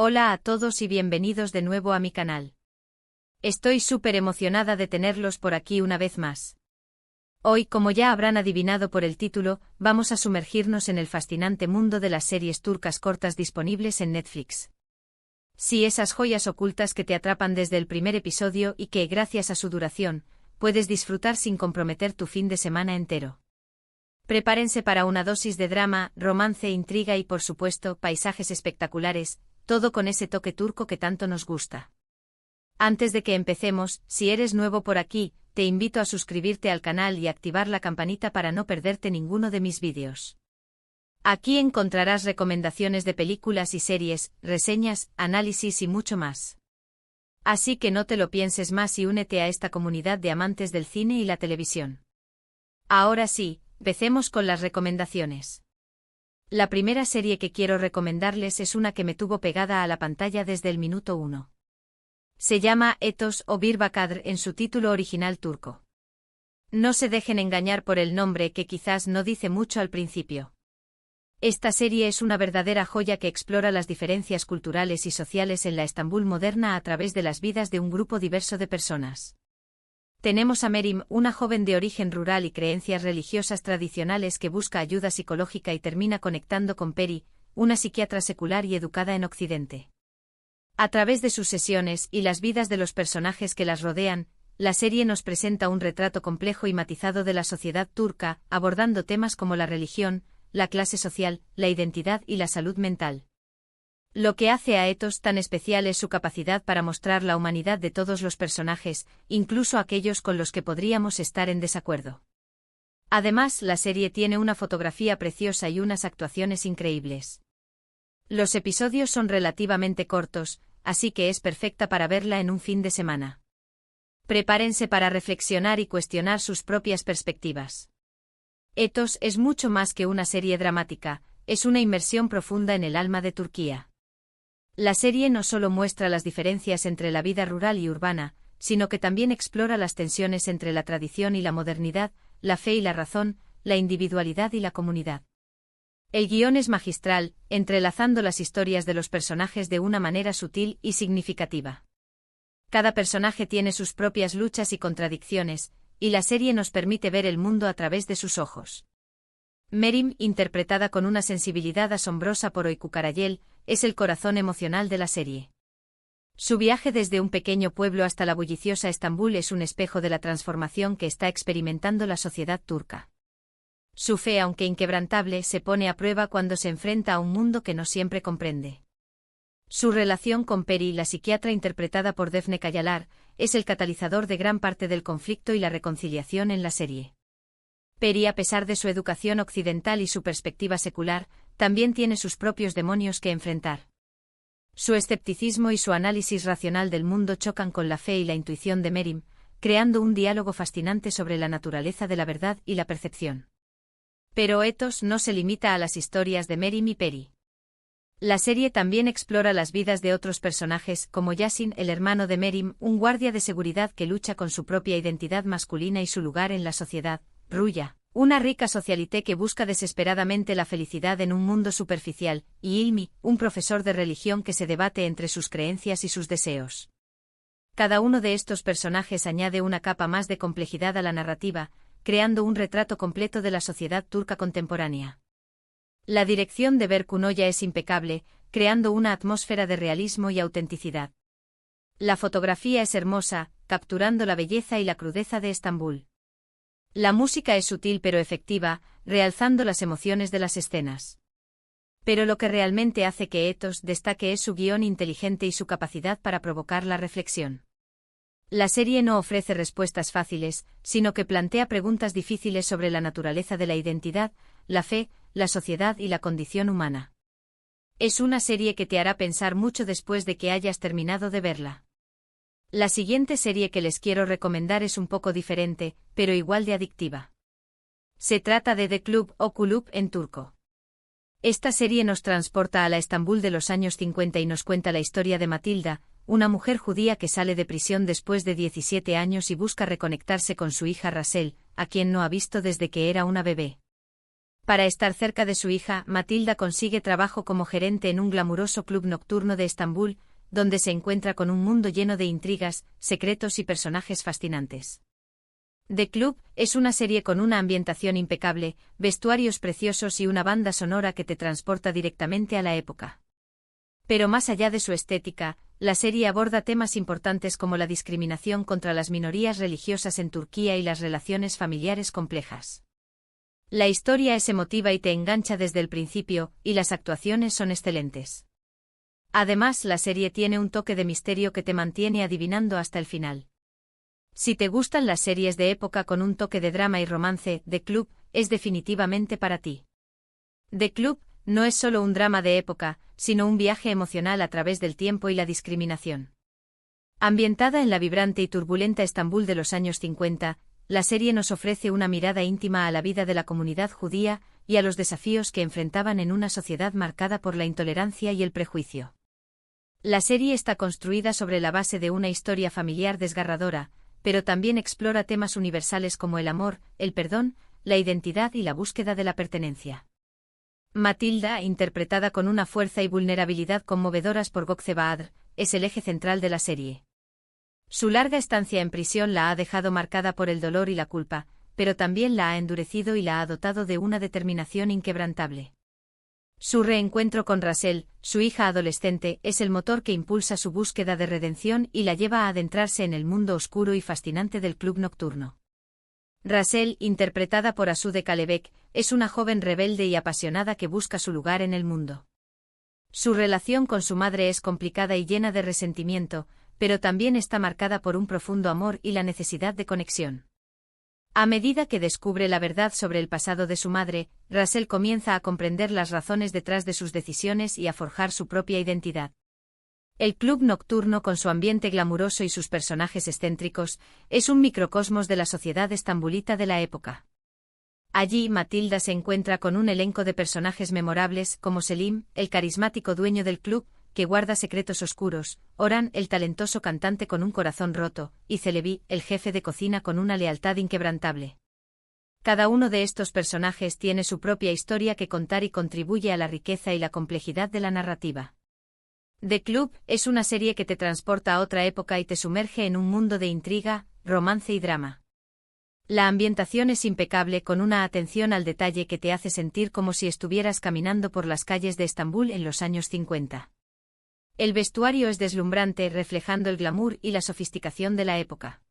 Hola a todos y bienvenidos de nuevo a mi canal. Estoy súper emocionada de tenerlos por aquí una vez más. Hoy, como ya habrán adivinado por el título, vamos a sumergirnos en el fascinante mundo de las series turcas cortas disponibles en Netflix. Sí, esas joyas ocultas que te atrapan desde el primer episodio y que, gracias a su duración, puedes disfrutar sin comprometer tu fin de semana entero. Prepárense para una dosis de drama, romance, intriga y, por supuesto, paisajes espectaculares, todo con ese toque turco que tanto nos gusta. Antes de que empecemos, si eres nuevo por aquí, te invito a suscribirte al canal y activar la campanita para no perderte ninguno de mis vídeos. Aquí encontrarás recomendaciones de películas y series, reseñas, análisis y mucho más. Así que no te lo pienses más y únete a esta comunidad de amantes del cine y la televisión. Ahora sí, empecemos con las recomendaciones. La primera serie que quiero recomendarles es una que me tuvo pegada a la pantalla desde el minuto 1. Se llama Etos o Bir Bakadr en su título original turco. No se dejen engañar por el nombre que quizás no dice mucho al principio. Esta serie es una verdadera joya que explora las diferencias culturales y sociales en la Estambul moderna a través de las vidas de un grupo diverso de personas. Tenemos a Merim, una joven de origen rural y creencias religiosas tradicionales que busca ayuda psicológica y termina conectando con Peri, una psiquiatra secular y educada en Occidente. A través de sus sesiones y las vidas de los personajes que las rodean, la serie nos presenta un retrato complejo y matizado de la sociedad turca, abordando temas como la religión, la clase social, la identidad y la salud mental. Lo que hace a Etos tan especial es su capacidad para mostrar la humanidad de todos los personajes, incluso aquellos con los que podríamos estar en desacuerdo. Además, la serie tiene una fotografía preciosa y unas actuaciones increíbles. Los episodios son relativamente cortos, así que es perfecta para verla en un fin de semana. Prepárense para reflexionar y cuestionar sus propias perspectivas. Etos es mucho más que una serie dramática, es una inmersión profunda en el alma de Turquía. La serie no solo muestra las diferencias entre la vida rural y urbana, sino que también explora las tensiones entre la tradición y la modernidad, la fe y la razón, la individualidad y la comunidad. El guión es magistral, entrelazando las historias de los personajes de una manera sutil y significativa. Cada personaje tiene sus propias luchas y contradicciones, y la serie nos permite ver el mundo a través de sus ojos. Merim, interpretada con una sensibilidad asombrosa por Öykü Karayel, es el corazón emocional de la serie. Su viaje desde un pequeño pueblo hasta la bulliciosa Estambul es un espejo de la transformación que está experimentando la sociedad turca. Su fe, aunque inquebrantable, se pone a prueba cuando se enfrenta a un mundo que no siempre comprende. Su relación con Peri, la psiquiatra interpretada por Defne Kayalar, es el catalizador de gran parte del conflicto y la reconciliación en la serie. Peri, a pesar de su educación occidental y su perspectiva secular, también tiene sus propios demonios que enfrentar. Su escepticismo y su análisis racional del mundo chocan con la fe y la intuición de Merim, creando un diálogo fascinante sobre la naturaleza de la verdad y la percepción. Pero Etos no se limita a las historias de Merim y Peri. La serie también explora las vidas de otros personajes, como Yasin, el hermano de Merim, un guardia de seguridad que lucha con su propia identidad masculina y su lugar en la sociedad, Ruya, una rica socialité que busca desesperadamente la felicidad en un mundo superficial, y Ilmi, un profesor de religión que se debate entre sus creencias y sus deseos. Cada uno de estos personajes añade una capa más de complejidad a la narrativa, creando un retrato completo de la sociedad turca contemporánea. La dirección de Berkun Oya es impecable, creando una atmósfera de realismo y autenticidad. La fotografía es hermosa, capturando la belleza y la crudeza de Estambul. La música es sutil pero efectiva, realzando las emociones de las escenas. Pero lo que realmente hace que Etos destaque es su guión inteligente y su capacidad para provocar la reflexión. La serie no ofrece respuestas fáciles, sino que plantea preguntas difíciles sobre la naturaleza de la identidad, la fe, la sociedad y la condición humana. Es una serie que te hará pensar mucho después de que hayas terminado de verla. La siguiente serie que les quiero recomendar es un poco diferente, pero igual de adictiva. Se trata de The Club o Kulüp en turco. Esta serie nos transporta a la Estambul de los años 50 y nos cuenta la historia de Matilda, una mujer judía que sale de prisión después de 17 años y busca reconectarse con su hija Rasel, a quien no ha visto desde que era una bebé. Para estar cerca de su hija, Matilda consigue trabajo como gerente en un glamuroso club nocturno de Estambul, donde se encuentra con un mundo lleno de intrigas, secretos y personajes fascinantes. The Club es una serie con una ambientación impecable, vestuarios preciosos y una banda sonora que te transporta directamente a la época. Pero más allá de su estética, la serie aborda temas importantes como la discriminación contra las minorías religiosas en Turquía y las relaciones familiares complejas. La historia es emotiva y te engancha desde el principio, y las actuaciones son excelentes. Además, la serie tiene un toque de misterio que te mantiene adivinando hasta el final. Si te gustan las series de época con un toque de drama y romance, The Club es definitivamente para ti. The Club no es solo un drama de época, sino un viaje emocional a través del tiempo y la discriminación. Ambientada en la vibrante y turbulenta Estambul de los años 50, la serie nos ofrece una mirada íntima a la vida de la comunidad judía y a los desafíos que enfrentaban en una sociedad marcada por la intolerancia y el prejuicio. La serie está construida sobre la base de una historia familiar desgarradora, pero también explora temas universales como el amor, el perdón, la identidad y la búsqueda de la pertenencia. Matilda, interpretada con una fuerza y vulnerabilidad conmovedoras por Gökçe Bahadır, es el eje central de la serie. Su larga estancia en prisión la ha dejado marcada por el dolor y la culpa, pero también la ha endurecido y la ha dotado de una determinación inquebrantable. Su reencuentro con Rachel, su hija adolescente, es el motor que impulsa su búsqueda de redención y la lleva a adentrarse en el mundo oscuro y fascinante del club nocturno. Rachel, interpretada por Asude Kalebek, es una joven rebelde y apasionada que busca su lugar en el mundo. Su relación con su madre es complicada y llena de resentimiento, pero también está marcada por un profundo amor y la necesidad de conexión. A medida que descubre la verdad sobre el pasado de su madre, Rachel comienza a comprender las razones detrás de sus decisiones y a forjar su propia identidad. El club nocturno, con su ambiente glamuroso y sus personajes excéntricos, es un microcosmos de la sociedad estambulita de la época. Allí, Matilda se encuentra con un elenco de personajes memorables como Selim, el carismático dueño del club, que guarda secretos oscuros, Orhan, el talentoso cantante con un corazón roto, y Celebi, el jefe de cocina con una lealtad inquebrantable. Cada uno de estos personajes tiene su propia historia que contar y contribuye a la riqueza y la complejidad de la narrativa. The Club es una serie que te transporta a otra época y te sumerge en un mundo de intriga, romance y drama. La ambientación es impecable, con una atención al detalle que te hace sentir como si estuvieras caminando por las calles de Estambul en los años 50. El vestuario es deslumbrante, reflejando el glamour y la sofisticación de la época.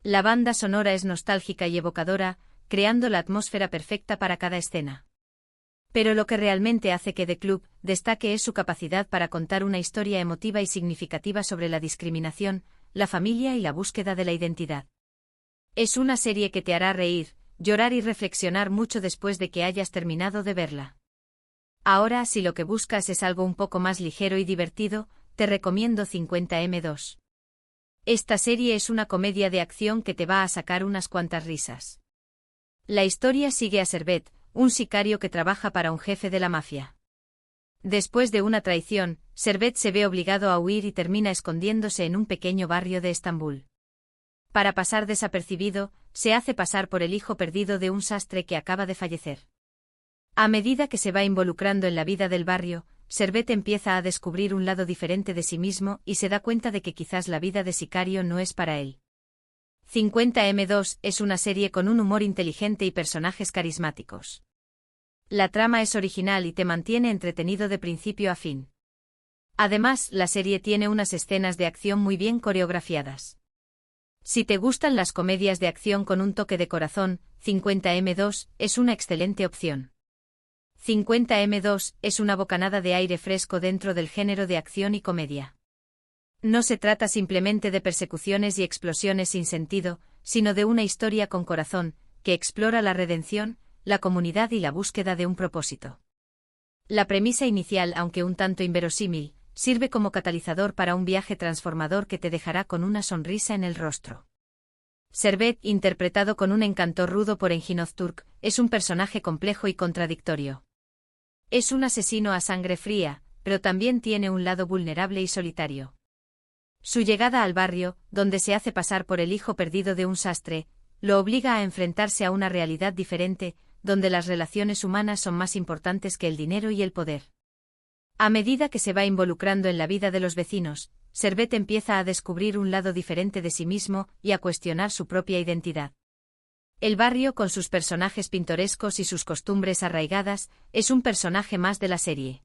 La banda sonora es nostálgica y evocadora, creando la atmósfera perfecta para cada escena. Pero lo que realmente hace que The Club destaque es su capacidad para contar una historia emotiva y significativa sobre la discriminación, la familia y la búsqueda de la identidad. Es una serie que te hará reír, llorar y reflexionar mucho después de que hayas terminado de verla. Ahora, si lo que buscas es algo un poco más ligero y divertido, te recomiendo 50M2. Esta serie es una comedia de acción que te va a sacar unas cuantas risas. La historia sigue a Servet, un sicario que trabaja para un jefe de la mafia. Después de una traición, Servet se ve obligado a huir y termina escondiéndose en un pequeño barrio de Estambul. Para pasar desapercibido, se hace pasar por el hijo perdido de un sastre que acaba de fallecer. A medida que se va involucrando en la vida del barrio, Servet empieza a descubrir un lado diferente de sí mismo y se da cuenta de que quizás la vida de sicario no es para él. 50M2 es una serie con un humor inteligente y personajes carismáticos. La trama es original y te mantiene entretenido de principio a fin. Además, la serie tiene unas escenas de acción muy bien coreografiadas. Si te gustan las comedias de acción con un toque de corazón, 50M2 es una excelente opción. 50M2 es una bocanada de aire fresco dentro del género de acción y comedia. No se trata simplemente de persecuciones y explosiones sin sentido, sino de una historia con corazón, que explora la redención, la comunidad y la búsqueda de un propósito. La premisa inicial, aunque un tanto inverosímil, sirve como catalizador para un viaje transformador que te dejará con una sonrisa en el rostro. Servet, interpretado con un encanto rudo por Engin Öztürk, es un personaje complejo y contradictorio. Es un asesino a sangre fría, pero también tiene un lado vulnerable y solitario. Su llegada al barrio, donde se hace pasar por el hijo perdido de un sastre, lo obliga a enfrentarse a una realidad diferente, donde las relaciones humanas son más importantes que el dinero y el poder. A medida que se va involucrando en la vida de los vecinos, Servet empieza a descubrir un lado diferente de sí mismo y a cuestionar su propia identidad. El barrio, con sus personajes pintorescos y sus costumbres arraigadas, es un personaje más de la serie.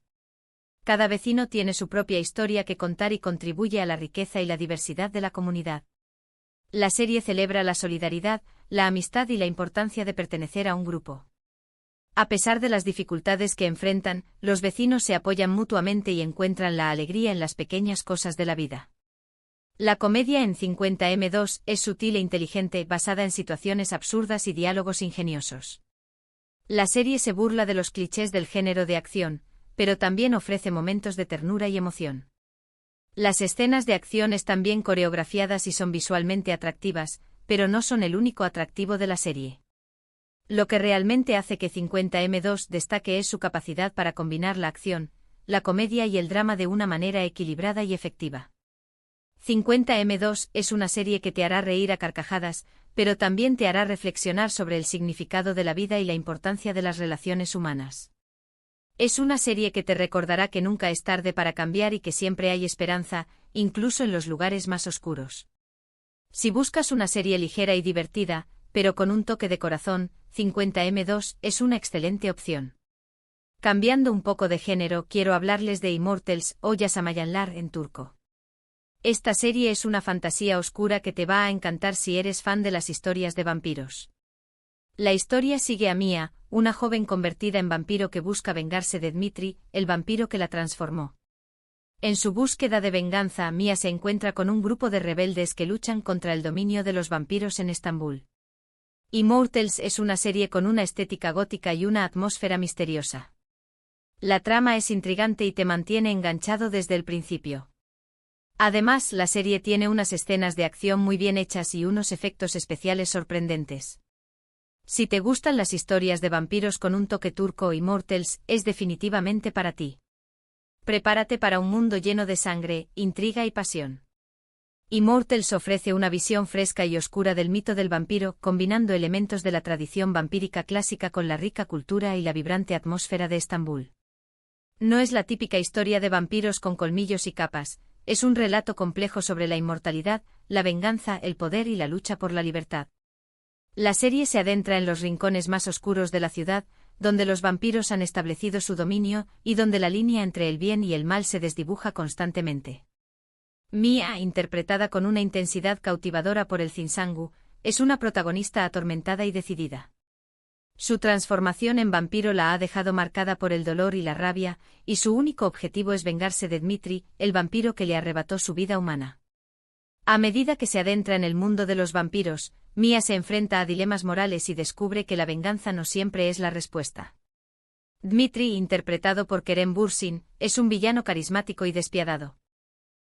Cada vecino tiene su propia historia que contar y contribuye a la riqueza y la diversidad de la comunidad. La serie celebra la solidaridad, la amistad y la importancia de pertenecer a un grupo. A pesar de las dificultades que enfrentan, los vecinos se apoyan mutuamente y encuentran la alegría en las pequeñas cosas de la vida. La comedia en 50m2 es sutil e inteligente, basada en situaciones absurdas y diálogos ingeniosos. La serie se burla de los clichés del género de acción, pero también ofrece momentos de ternura y emoción. Las escenas de acción están bien coreografiadas y son visualmente atractivas, pero no son el único atractivo de la serie. Lo que realmente hace que 50m2 destaque es su capacidad para combinar la acción, la comedia y el drama de una manera equilibrada y efectiva. 50m2 es una serie que te hará reír a carcajadas, pero también te hará reflexionar sobre el significado de la vida y la importancia de las relaciones humanas. Es una serie que te recordará que nunca es tarde para cambiar y que siempre hay esperanza, incluso en los lugares más oscuros. Si buscas una serie ligera y divertida, pero con un toque de corazón, 50m2 es una excelente opción. Cambiando un poco de género, quiero hablarles de Immortals o Yasamayanlar en turco. Esta serie es una fantasía oscura que te va a encantar si eres fan de las historias de vampiros. La historia sigue a Mia, una joven convertida en vampiro que busca vengarse de Dmitri, el vampiro que la transformó. En su búsqueda de venganza, Mia se encuentra con un grupo de rebeldes que luchan contra el dominio de los vampiros en Estambul. Immortals es una serie con una estética gótica y una atmósfera misteriosa. La trama es intrigante y te mantiene enganchado desde el principio. Además, la serie tiene unas escenas de acción muy bien hechas y unos efectos especiales sorprendentes. Si te gustan las historias de vampiros con un toque turco, Immortals es definitivamente para ti. Prepárate para un mundo lleno de sangre, intriga y pasión. Immortals ofrece una visión fresca y oscura del mito del vampiro, combinando elementos de la tradición vampírica clásica con la rica cultura y la vibrante atmósfera de Estambul. No es la típica historia de vampiros con colmillos y capas, es un relato complejo sobre la inmortalidad, la venganza, el poder y la lucha por la libertad. La serie se adentra en los rincones más oscuros de la ciudad, donde los vampiros han establecido su dominio y donde la línea entre el bien y el mal se desdibuja constantemente. Mia, interpretada con una intensidad cautivadora por el Zinsangu, es una protagonista atormentada y decidida. Su transformación en vampiro la ha dejado marcada por el dolor y la rabia, y su único objetivo es vengarse de Dmitri, el vampiro que le arrebató su vida humana. A medida que se adentra en el mundo de los vampiros, Mia se enfrenta a dilemas morales y descubre que la venganza no siempre es la respuesta. Dmitri, interpretado por Kerem Bürsin, es un villano carismático y despiadado.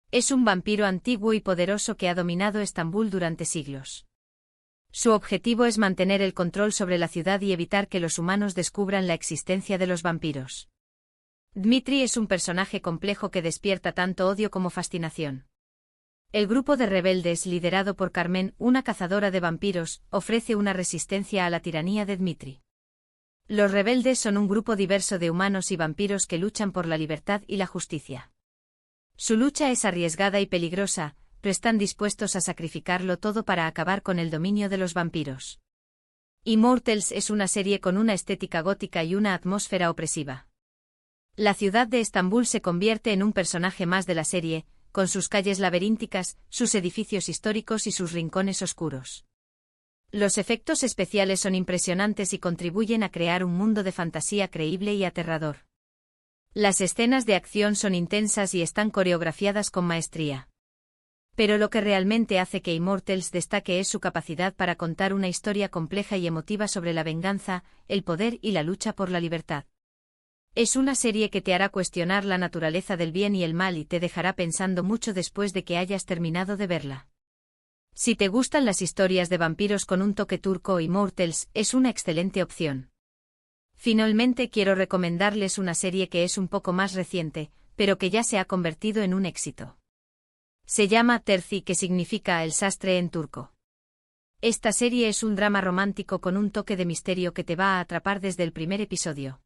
Es un vampiro antiguo y poderoso que ha dominado Estambul durante siglos. Su objetivo es mantener el control sobre la ciudad y evitar que los humanos descubran la existencia de los vampiros. Dmitri es un personaje complejo que despierta tanto odio como fascinación. El grupo de rebeldes, liderado por Carmen, una cazadora de vampiros, ofrece una resistencia a la tiranía de Dmitri. Los rebeldes son un grupo diverso de humanos y vampiros que luchan por la libertad y la justicia. Su lucha es arriesgada y peligrosa, pero están dispuestos a sacrificarlo todo para acabar con el dominio de los vampiros. Immortals es una serie con una estética gótica y una atmósfera opresiva. La ciudad de Estambul se convierte en un personaje más de la serie, con sus calles laberínticas, sus edificios históricos y sus rincones oscuros. Los efectos especiales son impresionantes y contribuyen a crear un mundo de fantasía creíble y aterrador. Las escenas de acción son intensas y están coreografiadas con maestría. Pero lo que realmente hace que Immortals destaque es su capacidad para contar una historia compleja y emotiva sobre la venganza, el poder y la lucha por la libertad. Es una serie que te hará cuestionar la naturaleza del bien y el mal y te dejará pensando mucho después de que hayas terminado de verla. Si te gustan las historias de vampiros con un toque turco, Immortals es una excelente opción. Finalmente quiero recomendarles una serie que es un poco más reciente, pero que ya se ha convertido en un éxito. Se llama Terzi, que significa el sastre en turco. Esta serie es un drama romántico con un toque de misterio que te va a atrapar desde el primer episodio.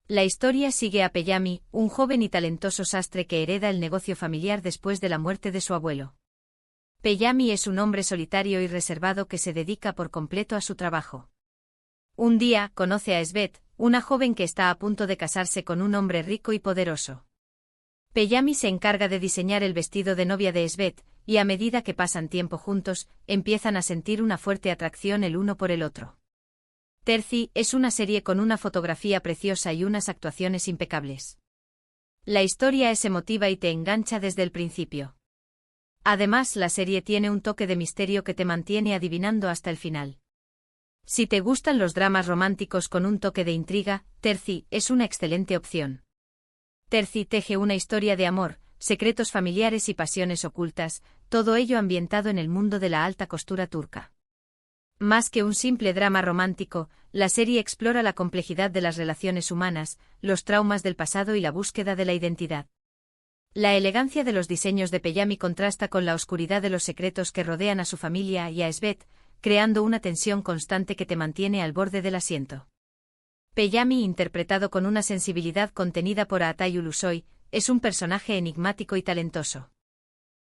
La historia sigue a Peyami, un joven y talentoso sastre que hereda el negocio familiar después de la muerte de su abuelo. Peyami es un hombre solitario y reservado que se dedica por completo a su trabajo. Un día, conoce a Esbeth, una joven que está a punto de casarse con un hombre rico y poderoso. Peyami se encarga de diseñar el vestido de novia de Esbeth, y a medida que pasan tiempo juntos, empiezan a sentir una fuerte atracción el uno por el otro. Terci es una serie con una fotografía preciosa y unas actuaciones impecables. La historia es emotiva y te engancha desde el principio. Además, la serie tiene un toque de misterio que te mantiene adivinando hasta el final. Si te gustan los dramas románticos con un toque de intriga, Terci es una excelente opción. Terci teje una historia de amor, secretos familiares y pasiones ocultas, todo ello ambientado en el mundo de la alta costura turca. Más que un simple drama romántico, la serie explora la complejidad de las relaciones humanas, los traumas del pasado y la búsqueda de la identidad. La elegancia de los diseños de Peyami contrasta con la oscuridad de los secretos que rodean a su familia y a Esbeth, creando una tensión constante que te mantiene al borde del asiento. Peyami, interpretado con una sensibilidad contenida por Atay Ulusoy, es un personaje enigmático y talentoso.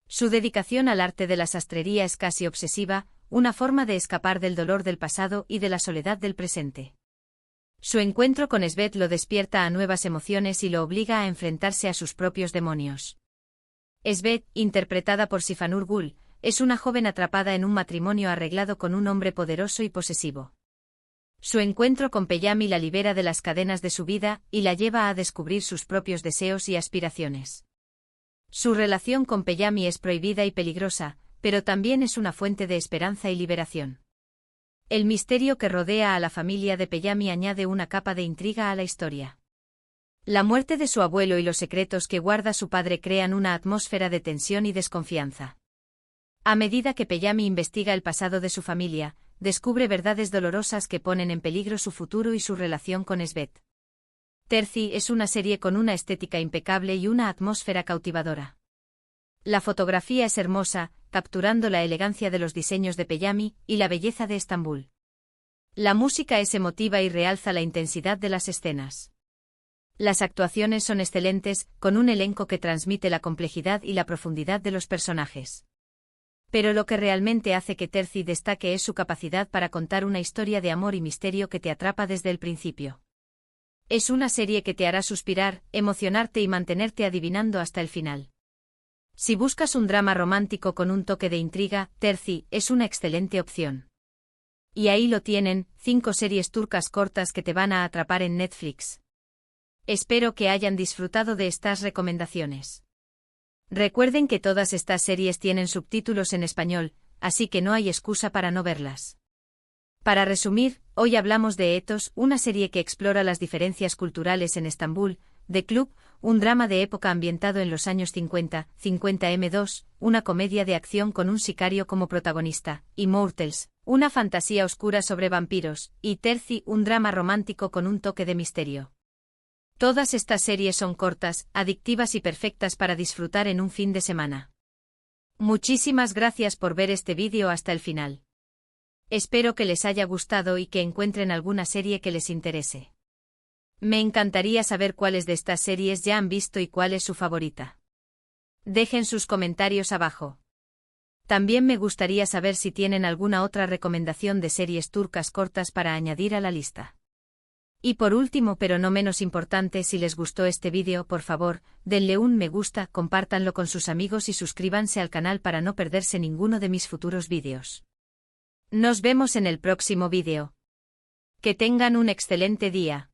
Su dedicación al arte de la sastrería es casi obsesiva, una forma de escapar del dolor del pasado y de la soledad del presente. Su encuentro con Esbeth lo despierta a nuevas emociones y lo obliga a enfrentarse a sus propios demonios. Esbeth, interpretada por Sifanur Gul, es una joven atrapada en un matrimonio arreglado con un hombre poderoso y posesivo. Su encuentro con Peyami la libera de las cadenas de su vida y la lleva a descubrir sus propios deseos y aspiraciones. Su relación con Peyami es prohibida y peligrosa, pero también es una fuente de esperanza y liberación. El misterio que rodea a la familia de Peyami añade una capa de intriga a la historia. La muerte de su abuelo y los secretos que guarda su padre crean una atmósfera de tensión y desconfianza. A medida que Peyami investiga el pasado de su familia, descubre verdades dolorosas que ponen en peligro su futuro y su relación con Esbeth. Terci es una serie con una estética impecable y una atmósfera cautivadora. La fotografía es hermosa, capturando la elegancia de los diseños de Peyami y la belleza de Estambul. La música es emotiva y realza la intensidad de las escenas. Las actuaciones son excelentes, con un elenco que transmite la complejidad y la profundidad de los personajes. Pero lo que realmente hace que Terci destaque es su capacidad para contar una historia de amor y misterio que te atrapa desde el principio. Es una serie que te hará suspirar, emocionarte y mantenerte adivinando hasta el final. Si buscas un drama romántico con un toque de intriga, Terci es una excelente opción. Y ahí lo tienen, 5 series turcas cortas que te van a atrapar en Netflix. Espero que hayan disfrutado de estas recomendaciones. Recuerden que todas estas series tienen subtítulos en español, así que no hay excusa para no verlas. Para resumir, hoy hablamos de Ethos, una serie que explora las diferencias culturales en Estambul, The Club, un drama de época ambientado en los años 50, 50m2, una comedia de acción con un sicario como protagonista, Immortals, una fantasía oscura sobre vampiros, y Terci, un drama romántico con un toque de misterio. Todas estas series son cortas, adictivas y perfectas para disfrutar en un fin de semana. Muchísimas gracias por ver este vídeo hasta el final. Espero que les haya gustado y que encuentren alguna serie que les interese. Me encantaría saber cuáles de estas series ya han visto y cuál es su favorita. Dejen sus comentarios abajo. También me gustaría saber si tienen alguna otra recomendación de series turcas cortas para añadir a la lista. Y por último, pero no menos importante, si les gustó este vídeo, por favor, denle un me gusta, compártanlo con sus amigos y suscríbanse al canal para no perderse ninguno de mis futuros vídeos. Nos vemos en el próximo vídeo. Que tengan un excelente día.